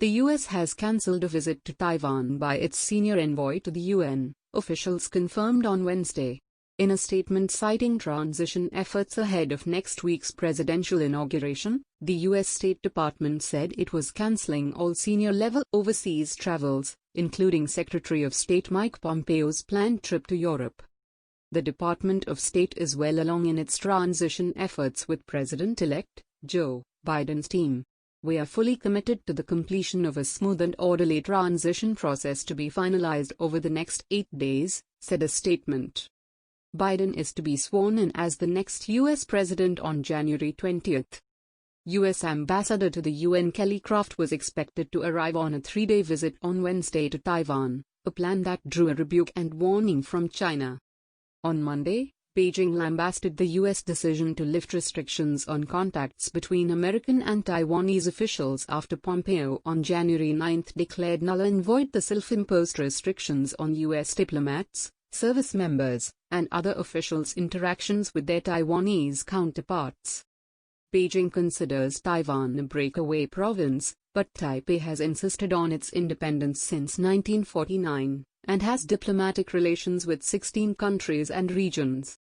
The US has cancelled a visit to Taiwan by its senior envoy to the UN, officials confirmed on Wednesday. In a statement citing transition efforts ahead of next week's presidential inauguration, the U.S. State Department said it was canceling all senior-level overseas travels, including Secretary of State Mike Pompeo's planned trip to Europe. The Department of State is well along in its transition efforts with President-elect Joe Biden's team. We are fully committed to the completion of a smooth and orderly transition process to be finalized over the next 8 days, said a statement. Biden is to be sworn in as the next U.S. president on January 20. U.S. Ambassador to the UN Kelly Craft was expected to arrive on a 3-day visit on Wednesday to Taiwan, a plan that drew a rebuke and warning from China. On Monday, Beijing lambasted the U.S. decision to lift restrictions on contacts between American and Taiwanese officials after Pompeo on January 9 declared null and void the self-imposed restrictions on U.S. diplomats, service members, and other officials' interactions with their Taiwanese counterparts. Beijing considers Taiwan a breakaway province, but Taipei has insisted on its independence since 1949, and has diplomatic relations with 16 countries and regions.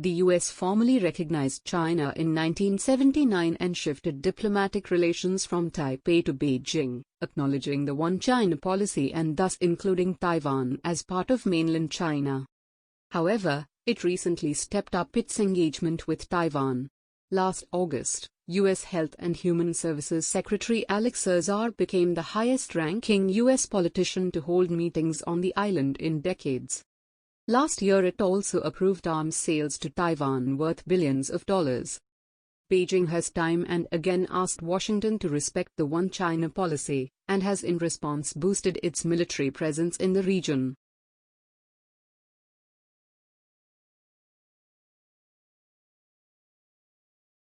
The U.S. formally recognized China in 1979 and shifted diplomatic relations from Taipei to Beijing, acknowledging the One China policy and thus including Taiwan as part of mainland China. However, it recently stepped up its engagement with Taiwan. Last August, U.S. Health and Human Services Secretary Alex Azar became the highest-ranking U.S. politician to hold meetings on the island in decades. Last year it also approved arms sales to Taiwan worth billions of dollars. Beijing has time and again asked Washington to respect the One China policy, and has in response boosted its military presence in the region.